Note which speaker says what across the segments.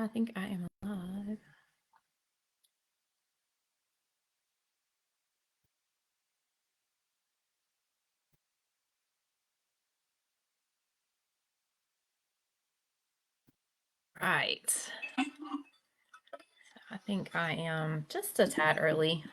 Speaker 1: I think I am live. Right. I think I am just a tad early.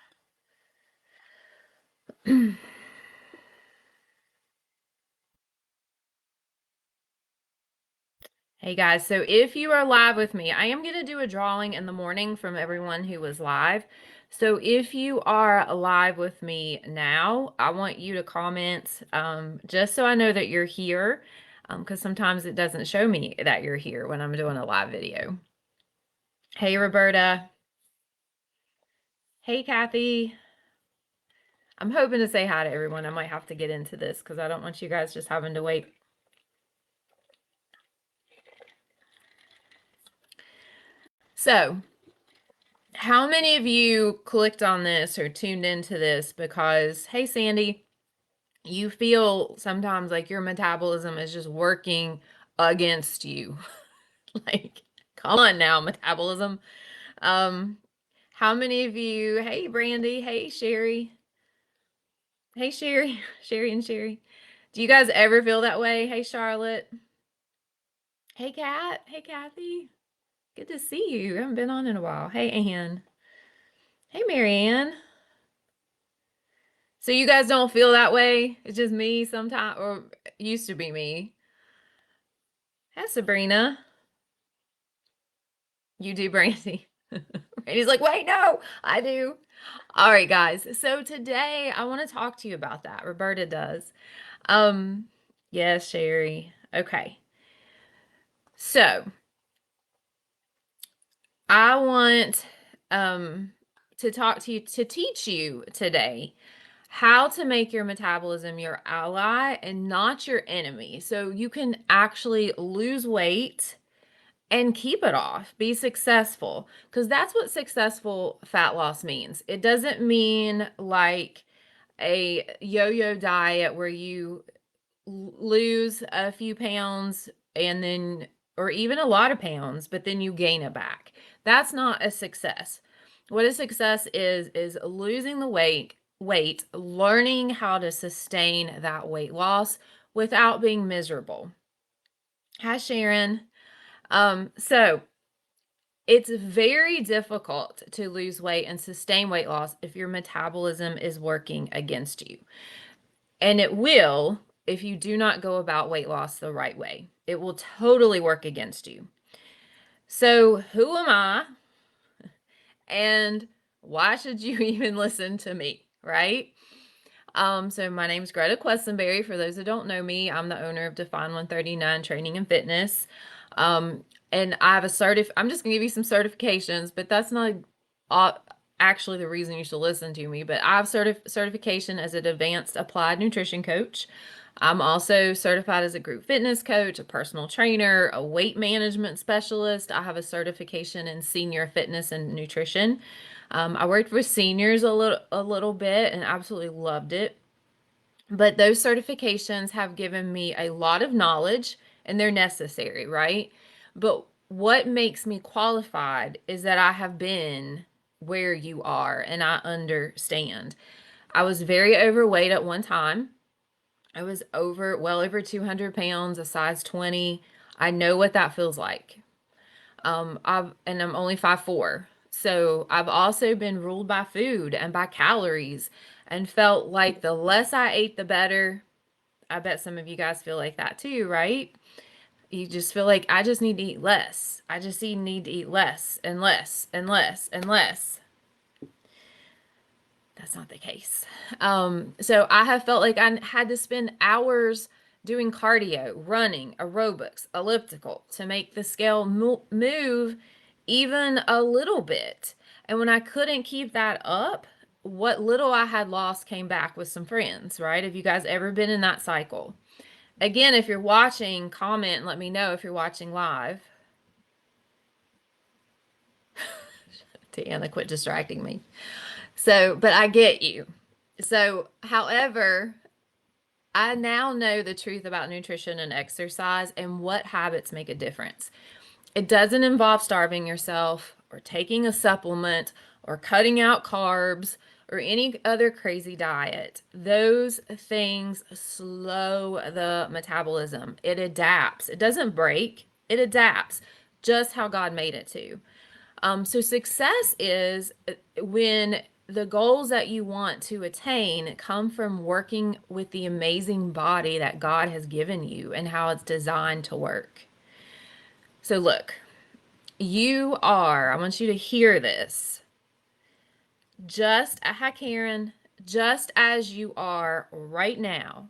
Speaker 1: Hey guys, so if you are live with me, I am going to do a drawing in the morning from everyone who was live. So if you are live with me now, I want you to comment just so I know that you're here, because sometimes it doesn't show me that you're here when I'm doing a live video. Hey Roberta. Hey Kathy. I'm hoping to say hi to everyone. I might have to get into this because I don't want you guys just having to wait. So, how many of you clicked on this or tuned into this because, hey, Sandy, you feel sometimes like your metabolism is just working against you? Like, come on now, metabolism. Um, how many of you, hey, Brandy, hey, Sherry, hey, Sherry, Sherry and Sherry, do you guys ever feel that way? Hey, Charlotte, hey, Kat, hey, Kathy, good to see you. I haven't been on in a while. Hey, Ann, hey, Marianne. So you guys don't feel that way? It's just me sometimes, or it used to be me. Hey, Sabrina. You do, Brandy. Brandy's like, wait, no, I do. All right, guys. So today I want to talk to you about that. Roberta does. Yes, Sherry. Okay. So I want to talk to you to teach you today how to make your metabolism your ally and not your enemy. So you can actually lose weight and keep it off, be successful, because that's what successful fat loss means. It doesn't mean like a yo-yo diet where you lose a few pounds and then, or even a lot of pounds, but then you gain it back. That's not a success. What a success is losing the weight, learning how to sustain that weight loss without being miserable. Hi, Sharon. So it's very difficult to lose weight and sustain weight loss if your metabolism is working against you. And it will if you do not go about weight loss the right way. It will totally work against you. So, who am I? And why should you even listen to me, right? So my name's Greta Questenberry. For those that don't know me, I'm the owner of Define 139 Training and Fitness. And I have I'm just gonna give you some certifications, but that's not actually the reason you should listen to me. But I have certification as an advanced applied nutrition coach. I'm also certified as a group fitness coach, a personal trainer, a weight management specialist. I have a certification in senior fitness and nutrition. I worked with seniors a little bit and absolutely loved it. But those certifications have given me a lot of knowledge and they're necessary, right? But what makes me qualified is that I have been where you are and I understand. I was very overweight at one time. I was well over 200 pounds, a size 20. I know what that feels like. And I'm only 5'4". So I've also been ruled by food and by calories and felt like the less I ate, the better. I bet some of you guys feel like that too, right? You just feel like I just need to eat less. I just need to eat less and less and less and less. That's not the case. So I have felt like I had to spend hours doing cardio, running, aerobics, elliptical to make the scale move even a little bit. And when I couldn't keep that up, what little I had lost came back with some friends, right? Have you guys ever been in that cycle? Again, if you're watching, comment and let me know if you're watching live. Deanna, quit distracting me. So, but I get you. So, however, I now know the truth about nutrition and exercise and what habits make a difference. It doesn't involve starving yourself or taking a supplement or cutting out carbs or any other crazy diet. Those things slow the metabolism. It adapts. It doesn't break, it adapts just how God made it to. So success is when the goals that you want to attain come from working with the amazing body that God has given you and how it's designed to work. So look, I want you to hear this. Hi Karen, just as you are right now,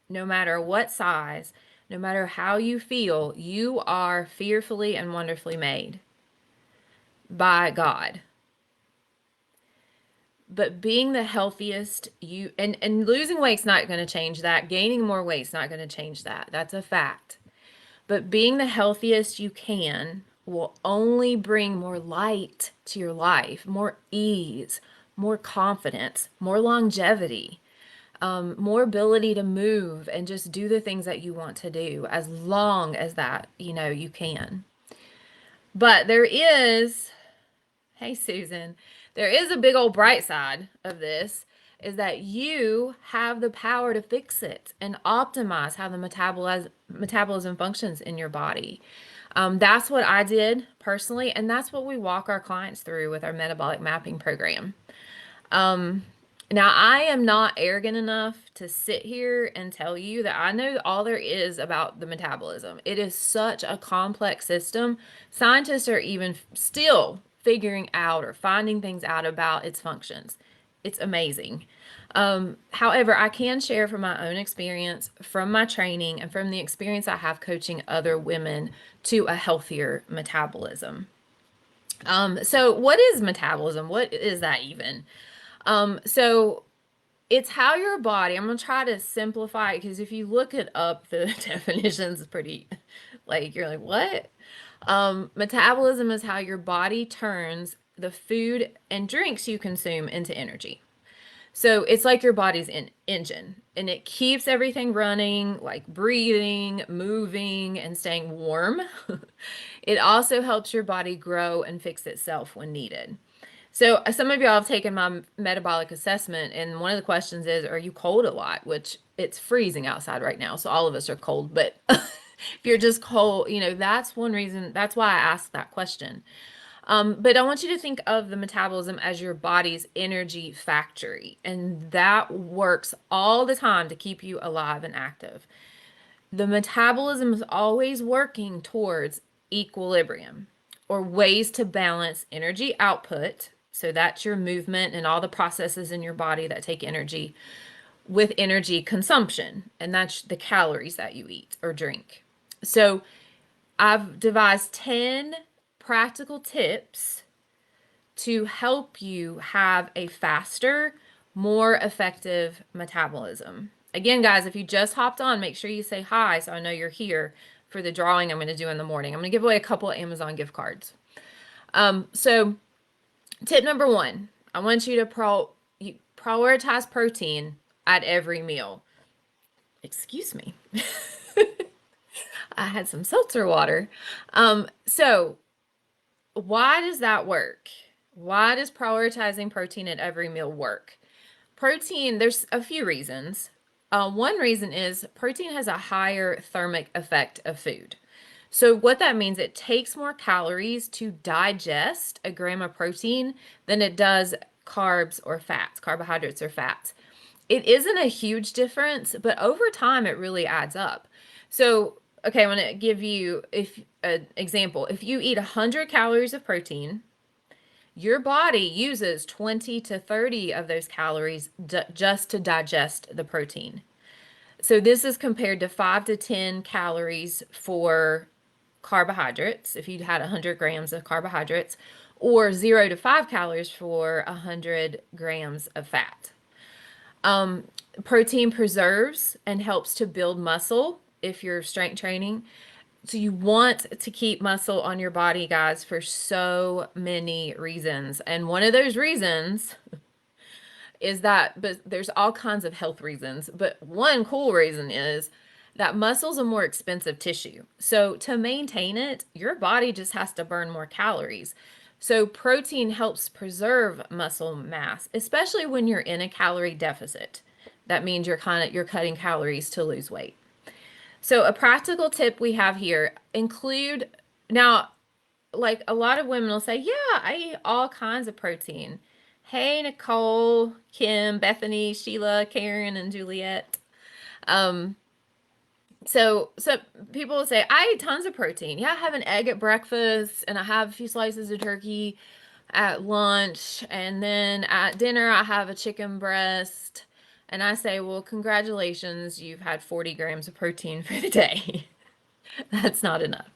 Speaker 1: no matter what size, no matter how you feel, you are fearfully and wonderfully made by God. But being the healthiest and losing weight's not going to change that. Gaining more weight's not going to change that. That's a fact. But being the healthiest you can will only bring more light to your life, more ease, more confidence, more longevity, more ability to move and just do the things that you want to do as long as that, you can. But hey Susan, there is a big old bright side of this is that you have the power to fix it and optimize how the metabolism functions in your body. That's what I did personally, and that's what we walk our clients through with our metabolic mapping program. Now, I am not arrogant enough to sit here and tell you that I know all there is about the metabolism. It is such a complex system. Scientists are even still figuring out or finding things out about its functions. It's amazing. However, I can share from my own experience, from my training, and from the experience I have coaching other women to a healthier metabolism. So what is metabolism? What is that even? So it's how your body, I'm going to try to simplify it because if you look it up, the definitions is pretty, you're like, what? Metabolism is how your body turns the food and drinks you consume into energy. So it's like your body's engine and it keeps everything running, like breathing, moving, and staying warm. It also helps your body grow and fix itself when needed. So some of y'all have taken my metabolic assessment, and one of the questions is, are you cold a lot? Which it's freezing outside right now, so all of us are cold. But if you're just cold, that's one reason. That's why I asked that question. But I want you to think of the metabolism as your body's energy factory, and that works all the time to keep you alive and active. The metabolism is always working towards equilibrium or ways to balance energy output. So that's your movement and all the processes in your body that take energy with energy consumption. And that's the calories that you eat or drink. So I've devised 10 practical tips to help you have a faster, more effective metabolism. Again, guys, if you just hopped on, make sure you say hi so I know you're here for the drawing I'm going to do in the morning. I'm going to give away a couple of Amazon gift cards. So tip number 1, I want you to prioritize protein at every meal. Excuse me. I had some seltzer water. So why does that work? Why does prioritizing protein at every meal work? Protein, there's a few reasons. One reason is protein has a higher thermic effect of food. So what that means, it takes more calories to digest a gram of protein than it does carbs or fats, carbohydrates or fats. It isn't a huge difference, but over time it really adds up. So, okay, I want to give you an example. If you eat 100 calories of protein, your body uses 20 to 30 of those calories just to digest the protein. So this is compared to 5 to 10 calories for carbohydrates, if you had 100 grams of carbohydrates, or 0 to 5 calories for 100 grams of fat. Protein preserves and helps to build muscle if you're strength training. So you want to keep muscle on your body, guys, for so many reasons. And one of those reasons is that, but there's all kinds of health reasons. But one cool reason is that muscle's a more expensive tissue. So to maintain it, your body just has to burn more calories. So protein helps preserve muscle mass, especially when you're in a calorie deficit. That means you're cutting calories to lose weight. So a practical tip we have here include now, like a lot of women will say, "Yeah, I eat all kinds of protein." Hey, Nicole, Kim, Bethany, Sheila, Karen, and Juliet. Um, so people will say, I eat tons of protein. Yeah, I have an egg at breakfast and I have a few slices of turkey at lunch, and then at dinner I have a chicken breast. And I say, well, congratulations, you've had 40 grams of protein for the day. That's not enough.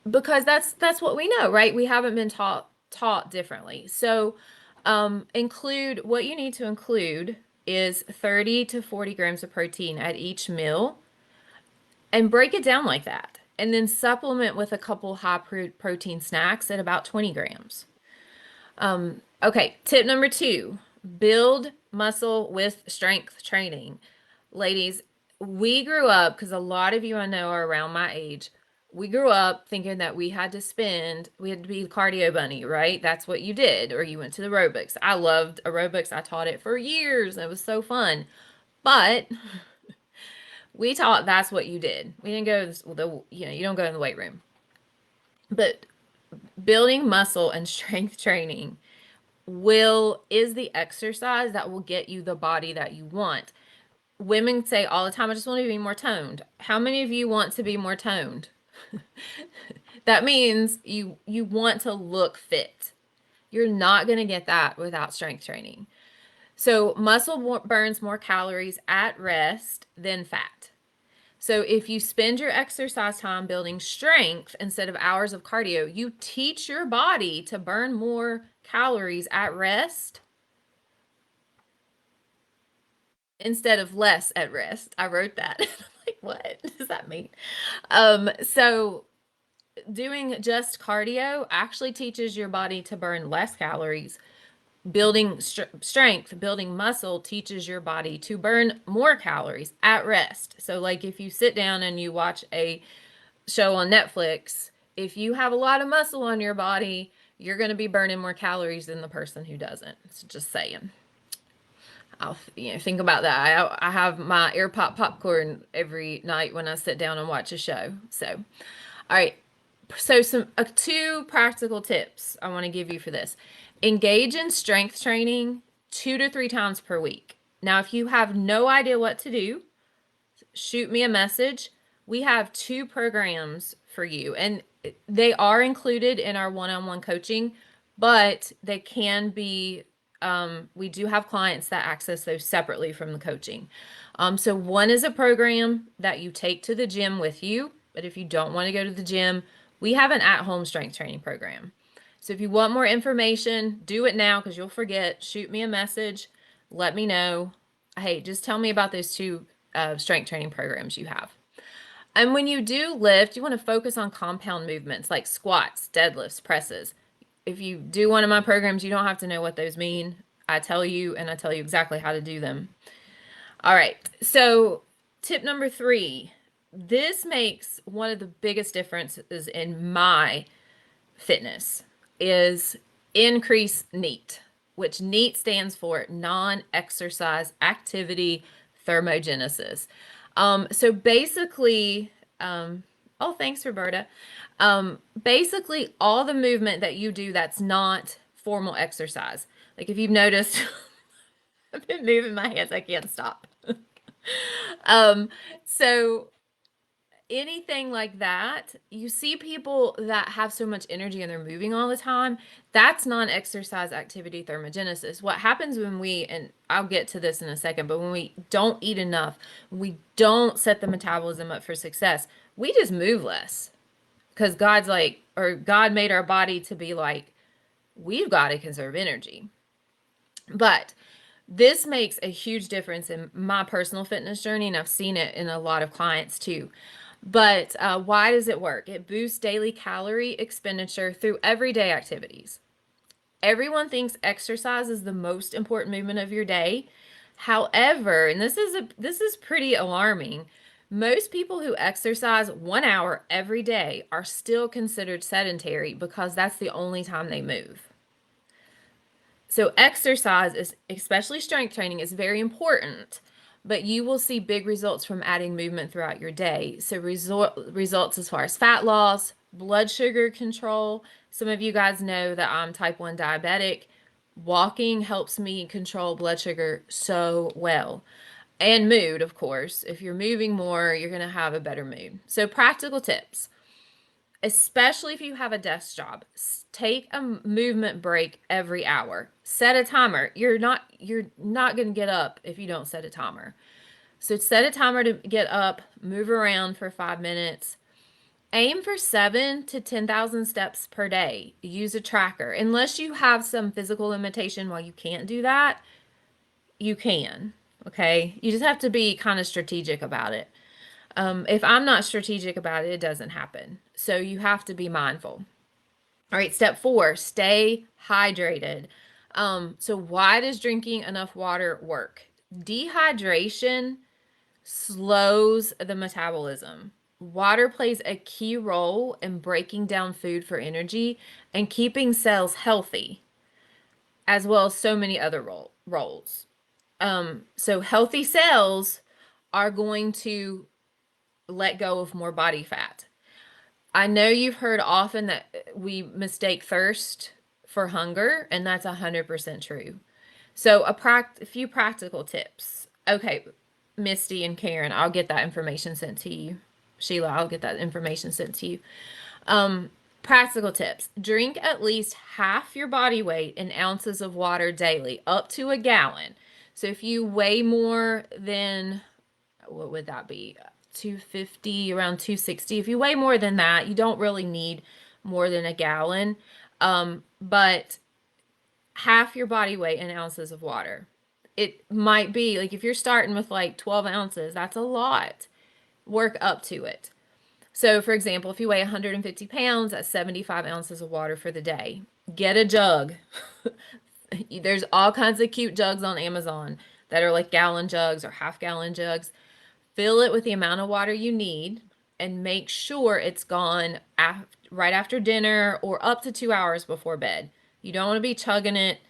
Speaker 1: Because that's what we know, right? We haven't been taught differently. So include what you need to include is 30 to 40 grams of protein at each meal, and break it down like that. And then supplement with a couple high protein snacks at about 20 grams. Okay, tip number 2, build muscle with strength training. Ladies, we grew up, because a lot of you I know are around my age, we grew up thinking that we had to be cardio bunny, right? That's what you did, or you went to the aerobics. I loved aerobics. I taught it for years. It was so fun. But we taught that's what you did. We didn't go to you don't go in the weight room. But building muscle and strength training is the exercise that will get you the body that you want. Women say all the time, I just want to be more toned. How many of you want to be more toned? That means you want to look fit. You're not going to get that without strength training. So muscle burns more calories at rest than fat. So if you spend your exercise time building strength instead of hours of cardio, you teach your body to burn more calories at rest instead of less at rest. I wrote that. Like, what does that mean? So doing just cardio actually teaches your body to burn less calories. Building strength, building muscle teaches your body to burn more calories at rest. So, like if you sit down and you watch a show on Netflix, if you have a lot of muscle on your body, you're going to be burning more calories than the person who doesn't. So just saying. I'll think about that. I have my ear popcorn every night when I sit down and watch a show. So, all right. So some 2 practical tips I want to give you for this. Engage in strength training 2 to 3 times per week. Now, if you have no idea what to do, shoot me a message. We have 2 programs for you, and they are included in our one-on-one coaching, but they can be we do have clients that access those separately from the coaching. So one is a program that you take to the gym with you, but if you don't want to go to the gym, we have an at-home strength training program. So if you want more information, do it now because you'll forget. Shoot me a message. Let me know. Hey, just tell me about those 2 strength training programs you have. And when you do lift, you want to focus on compound movements like squats, deadlifts, presses. If you do one of my programs, you don't have to know what those mean. I tell you, and I tell you exactly how to do them. All right. So tip number 3, this makes one of the biggest differences in my fitness is increase NEAT, which NEAT stands for non-exercise activity thermogenesis. So basically, oh, thanks, Roberta. Basically, all the movement that you do that's not formal exercise. Like if you've noticed, I've been moving my hands, I can't stop. um, so anything like that, you see people that have so much energy and they're moving all the time, that's non-exercise activity thermogenesis. What happens when and I'll get to this in a second, but when we don't eat enough, we don't set the metabolism up for success, we just move less. Because God made our body to be like, we've got to conserve energy. But this makes a huge difference in my personal fitness journey, and I've seen it in a lot of clients too. But why does it work? It boosts daily calorie expenditure through everyday activities. Everyone thinks exercise is the most important movement of your day. However, and this is pretty alarming, Most people who exercise 1 hour every day are still considered sedentary because that's the only time they move. So exercise is, especially strength training, is very important, but you will see big results from adding movement throughout your day. So results as far as fat loss, blood sugar control. Some of you guys know that I'm type 1 diabetic. Walking helps me control blood sugar so well. And mood, of course. If you're moving more, you're going to have a better mood. So practical tips, especially if you have a desk job, take a movement break every hour. Set a timer. You're not going to get up if you don't set a timer. So set a timer to get up, move around for 5 minutes. Aim for 7 to 10,000 steps per day. Use a tracker. Unless you have some physical limitation while you can't do that, you can. Okay? You just have to be kind of strategic about it. If I'm not strategic about it, it doesn't happen. So you have to be mindful. All right, step 4, stay hydrated. So why does drinking enough water work? Dehydration slows the metabolism. Water plays a key role in breaking down food for energy and keeping cells healthy, as well as so many other roles. So healthy cells are going to let go of more body fat. I know you've heard often that we mistake thirst for hunger, and that's 100% true. So a few practical tips. Okay, Misty and Karen, I'll get that information sent to you. Sheila, I'll get that information sent to you. Practical tips. Drink at least half your body weight in ounces of water daily, up to a gallon. So if you weigh more than, what would that be? 250, around 260. If you weigh more than that, you don't really need more than a gallon. But half your body weight in ounces of water. It might be like if you're starting with like 12 ounces, that's a lot. Work up to it. So, for example, if you weigh 150 pounds, that's 75 ounces of water for the day. Get a jug. There's all kinds of cute jugs on Amazon that are like gallon jugs or half-gallon jugs. Fill it with the amount of water you need and make sure it's gone right after dinner or up to 2 hours before bed. You don't want to be chugging it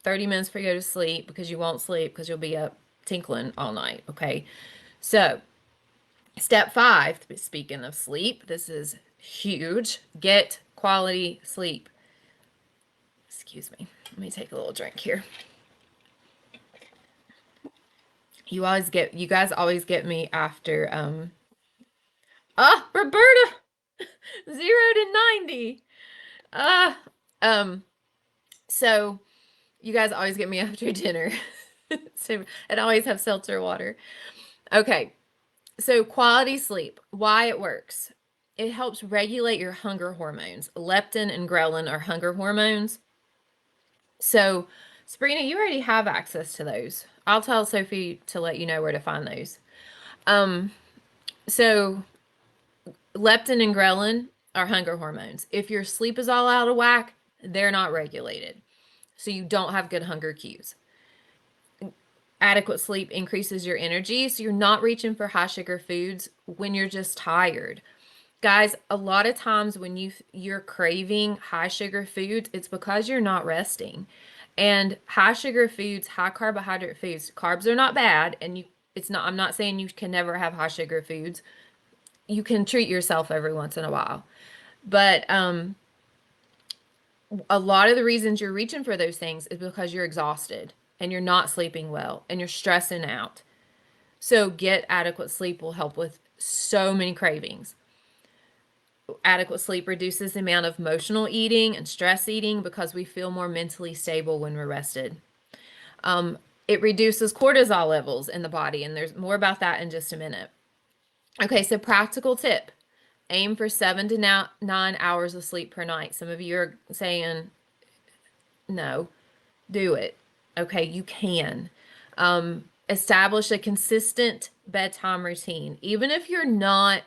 Speaker 1: 30 minutes before you go to sleep because you won't sleep because you'll be up tinkling all night, okay? So, step 5, speaking of sleep, this is huge. Get quality sleep. Excuse me. Let me take a little drink here. You guys always get me after, Roberta! 0 to 90. So you guys always get me after dinner. So, and always have seltzer water. Okay. So quality sleep, why it works. It helps regulate your hunger hormones. Leptin and ghrelin are hunger hormones. So, Sabrina, you already have access to those. I'll tell Sophie to let you know where to find those. So leptin and ghrelin are hunger hormones. If your sleep is all out of whack, they're not regulated. So you don't have good hunger cues. Adequate sleep increases your energy, so you're not reaching for high sugar foods when you're just tired. Guys, a lot of times when you're craving high sugar foods, it's because you're not resting. And high sugar foods, high carbohydrate foods, carbs are not bad, and I'm not saying you can never have high sugar foods. You can treat yourself every once in a while. But a lot of the reasons you're reaching for those things is because you're exhausted and you're not sleeping well and you're stressing out. So get adequate sleep will help with so many cravings. Adequate sleep reduces the amount of emotional eating and stress eating because we feel more mentally stable when we're rested. It reduces cortisol levels in the body, and there's more about that in just a minute. Okay, so practical tip. Aim for 7 to 9 hours of sleep per night. Some of you are saying, no, do it. Okay, you can. Establish a consistent bedtime routine. Even if you're not,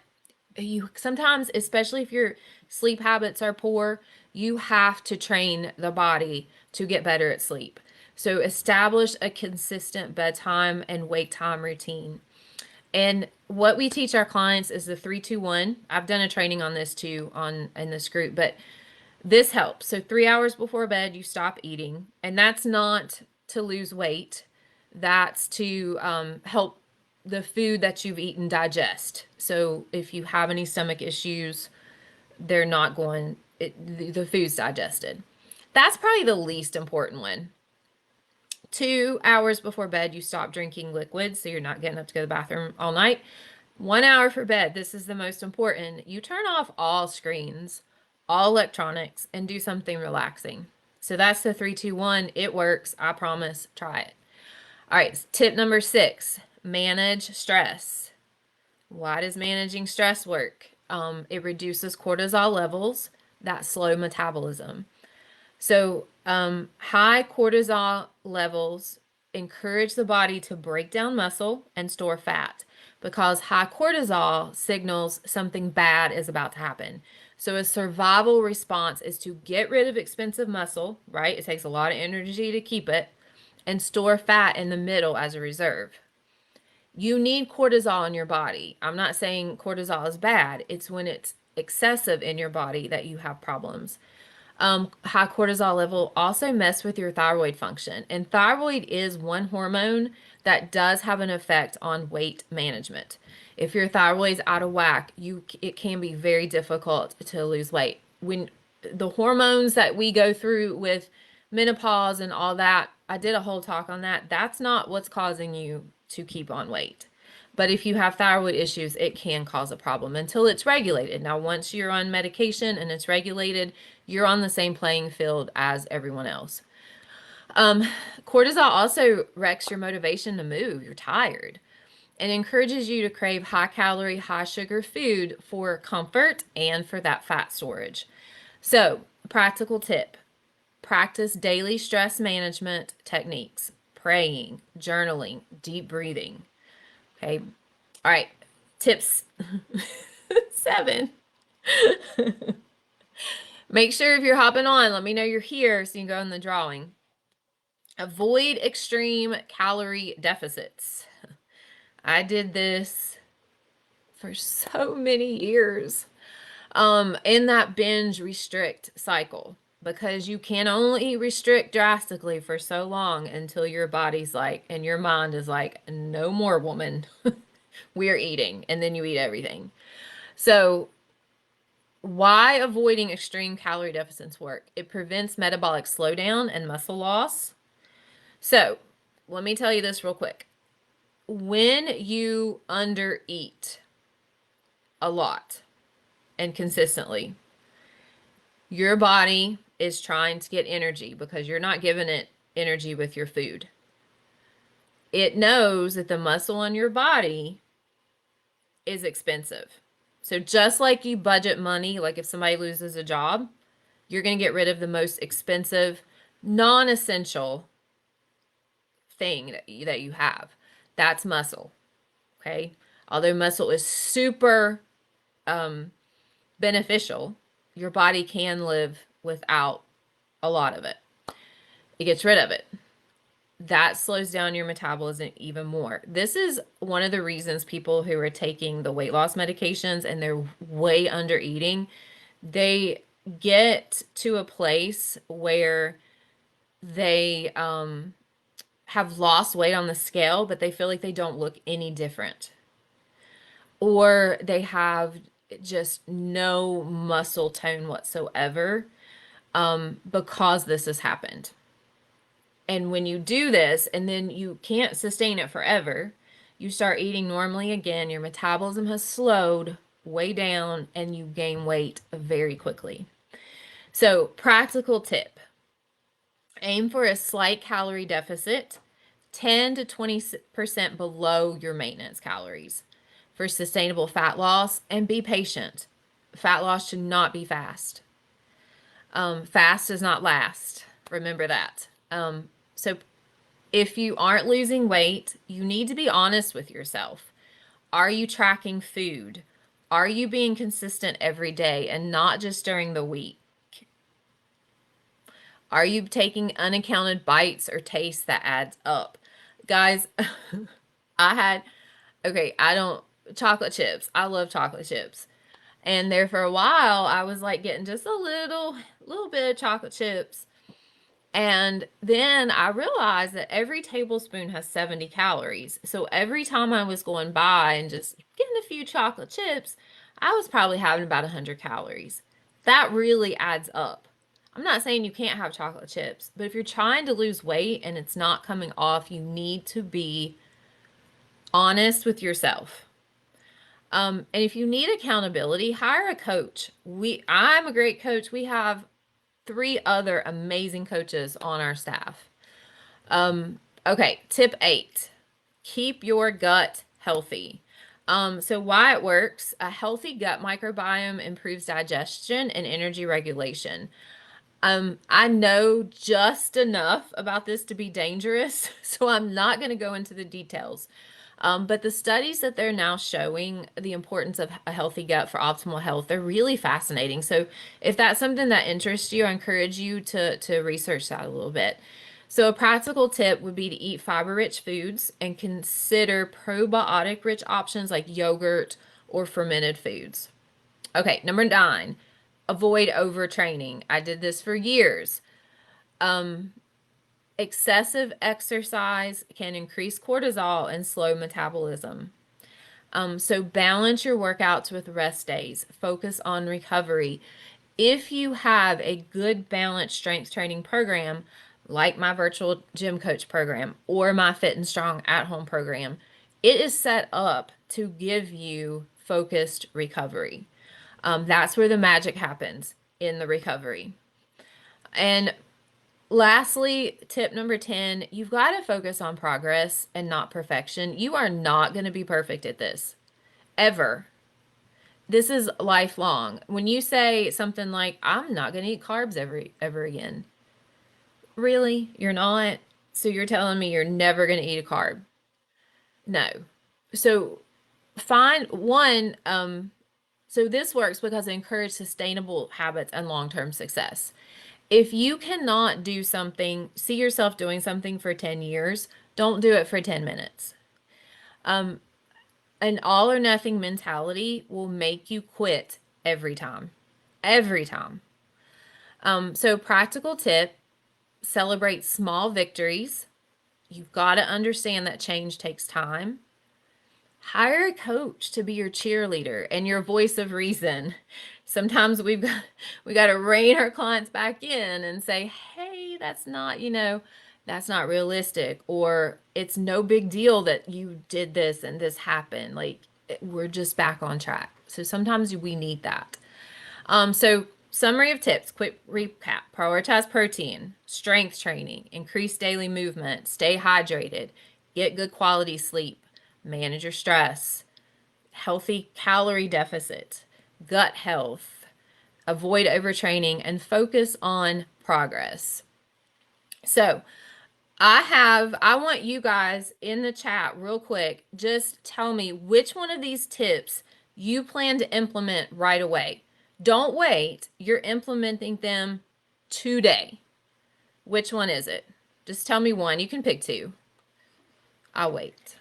Speaker 1: sometimes, especially if your sleep habits are poor, you have to train the body to get better at sleep. So establish a consistent bedtime and wake time routine. And what we teach our clients is the 3-2-1. I've done a training on this too in this group, but this helps. So 3 hours before bed, you stop eating, and that's not to lose weight. That's to help the food that you've eaten digest. So if you have any stomach issues, they're not going. The food's digested. That's probably the least important one. 2 hours before bed, you stop drinking liquids, so you're not getting up to go to the bathroom all night. 1 hour for bed, this is the most important. You turn off all screens, all electronics, and do something relaxing. So that's the 3-2-1. It works. I promise. Try it. All right. Tip number 6, manage stress. Why does managing stress work? It reduces cortisol levels that slow metabolism. So, high cortisol levels encourage the body to break down muscle and store fat because high cortisol signals something bad is about to happen. So, a survival response is to get rid of expensive muscle, right? It takes a lot of energy to keep it, and store fat in the middle as a reserve. You need cortisol in your body. I'm not saying cortisol is bad, it's when it's excessive in your body that you have problems. High cortisol level also mess with your thyroid function. And thyroid is one hormone that does have an effect on weight management. If your thyroid's out of whack, it can be very difficult to lose weight. When the hormones that we go through with menopause and all that, I did a whole talk on that. That's not what's causing you to keep on weight. But if you have thyroid issues, it can cause a problem until it's regulated. Now, once you're on medication and it's regulated, you're on the same playing field as everyone else. Cortisol also wrecks your motivation to move. You're tired and encourages you to crave high calorie, high sugar food for comfort and for that fat storage. So, practical tip, practice daily stress management techniques, praying, journaling, deep breathing. Okay. All right. Tips 7. Make sure if you're hopping on, let me know you're here so you can go in the drawing. Avoid extreme calorie deficits. I did this for so many years in that binge restrict cycle because you can only restrict drastically for so long until your body's like, and your mind is like, no more, woman. We're eating. And then you eat everything. So, why avoiding extreme calorie deficits work? It prevents metabolic slowdown and muscle loss. So, let me tell you this real quick. When you undereat a lot and consistently, your body is trying to get energy because you're not giving it energy with your food. It knows that the muscle in your body is expensive. So just like you budget money, like if somebody loses a job, you're going to get rid of the most expensive, non-essential thing that you have. That's muscle. Okay. Although muscle is super beneficial, your body can live without a lot of it. It gets rid of it. That slows down your metabolism even more. This is one of the reasons people who are taking the weight loss medications and they're way under eating, they get to a place where they have lost weight on the scale, but they feel like they don't look any different. Or they have just no muscle tone whatsoever because this has happened. And when you do this and then you can't sustain it forever, you start eating normally again, your metabolism has slowed way down and you gain weight very quickly. So, practical tip, aim for a slight calorie deficit, 10 to 20% below your maintenance calories for sustainable fat loss, and be patient. Fat loss should not be fast. Fast does not last. Remember that. So if you aren't losing weight, you need to be honest with yourself. Are you tracking food? Are you being consistent every day and not just during the week? Are you taking unaccounted bites or tastes that adds up? Guys, I had, okay, chocolate chips. I love chocolate chips. And there for a while, I was like getting just a little bit of chocolate chips. And then I realized that every tablespoon has 70 calories. So every time I was going by and just getting a few chocolate chips, I was probably having about 100 calories. That really adds up. I'm not saying you can't have chocolate chips, but if you're trying to lose weight and it's not coming off, you need to be honest with yourself. And if you need accountability, hire a coach. I'm a great coach. We have three other amazing coaches on our staff. Okay, tip 8. Keep your gut healthy. So why it works, a healthy gut microbiome improves digestion and energy regulation. I know just enough about this to be dangerous, so I'm not going to go into the details. But the studies that they're now showing the importance of a healthy gut for optimal health, they're really fascinating. So if that's something that interests you, I encourage you to research that a little bit. So a practical tip would be to eat fiber-rich foods and consider probiotic-rich options like yogurt or fermented foods. Okay, number 9, avoid overtraining. I did this for years. Excessive exercise can increase cortisol and slow metabolism. So balance your workouts with rest days. Focus on recovery. If you have a good balanced strength training program, like my virtual gym coach program or my Fit and Strong at home program, it is set up to give you focused recovery. That's where the magic happens in the recovery. And lastly, tip number 10, you've got to focus on progress and not perfection. You are not going to be perfect at this ever. This is lifelong. When you say something like, I'm not going to eat carbs ever again. Really? You're not? So you're telling me you're never going to eat a carb? No. So find one, so this works because it encourages sustainable habits and long-term success. If you cannot do something, see yourself doing something for 10 years, don't do it for 10 minutes. An all or nothing mentality will make you quit every time. Every time. So practical tip, celebrate small victories. You've got to understand that change takes time. Hire a coach to be your cheerleader and your voice of reason. Sometimes we got to rein our clients back in and say, "Hey, that's not realistic," or "It's no big deal that you did this and this happened. Like we're just back on track." So sometimes we need that. So summary of tips, quick recap. Prioritize protein, strength training, increase daily movement, stay hydrated, get good quality sleep, manage your stress, healthy calorie deficit, gut health, avoid overtraining, and focus on progress. So I want you guys in the chat real quick, just tell me which one of these tips you plan to implement right away. Don't wait. You're implementing them today. Which one is it? Just tell me one. You can pick two. I'll wait.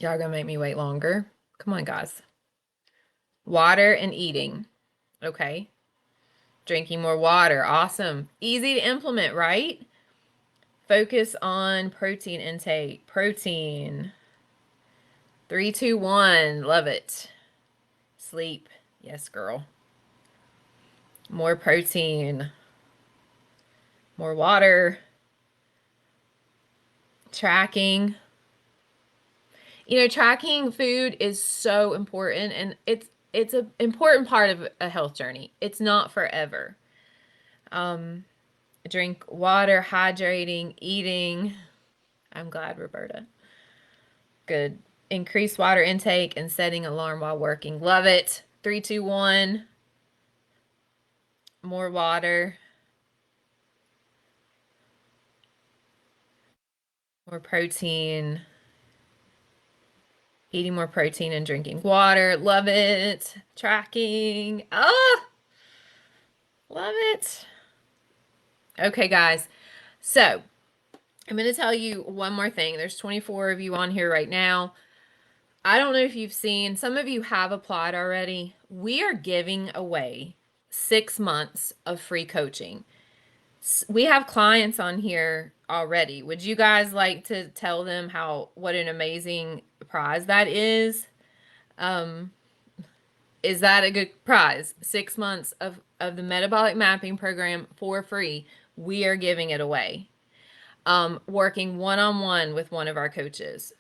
Speaker 1: Y'all gonna make me wait longer? Come on, guys. Water and eating. Okay. Drinking more water. Awesome. Easy to implement, right? Focus on protein intake. Protein. 3, 2, 1. Love it. Sleep. Yes, girl. More protein. More water. Tracking. Tracking food is so important, and it's an important part of a health journey. It's not forever. Drink water, hydrating, eating. I'm glad, Roberta. Good. Increase water intake and setting alarm while working. Love it. 3, 2, 1. More water. More protein. Eating more protein and drinking water. Love it. Tracking. Oh, love it. Okay, guys. So I'm going to tell you one more thing. There's 24 of you on here right now. I don't know if you've seen, some of you have applied already. We are giving away 6 months of free coaching. We have clients on here already. Would you guys like to tell them what an amazing prize that is? Is that a good prize? 6 months of the metabolic mapping program for free. We are giving it away. Working one-on-one with one of our coaches.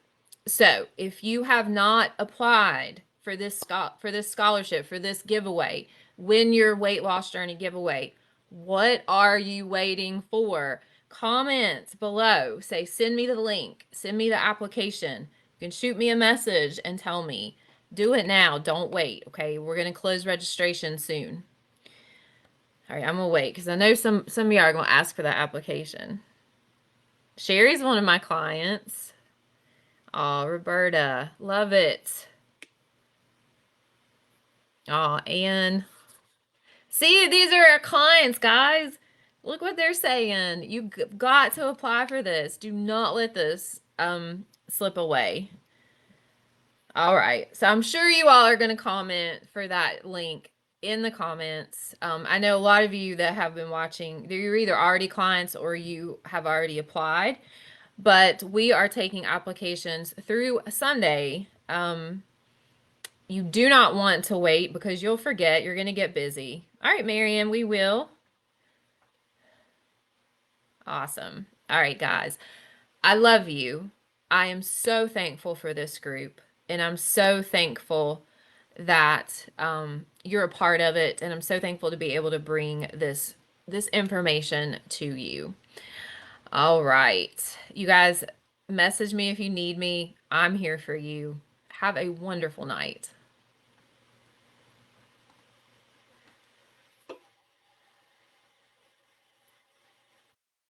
Speaker 1: So if you have not applied for this scholarship, for this giveaway, win your weight loss journey giveaway, what are you waiting for? Comments below. Say, send me the link. Send me the application. You can shoot me a message and tell me. Do it now. Don't wait, okay? We're going to close registration soon. All right, I'm going to wait because I know some of you are going to ask for that application. Sherry's one of my clients. Oh, Roberta. Love it. Oh, Anne. See, these are our clients, guys. Look what they're saying. You got to apply for this. Do not let this slip away. All right. So I'm sure you all are going to comment for that link in the comments. I know a lot of you that have been watching, you're either already clients or you have already applied. But we are taking applications through Sunday. You do not want to wait because you'll forget. You're going to get busy. All right, Miriam, we will. Awesome. All right, guys. I love you. I am so thankful for this group. And I'm so thankful that you're a part of it. And I'm so thankful to be able to bring this information to you. All right. You guys, message me if you need me. I'm here for you. Have a wonderful night.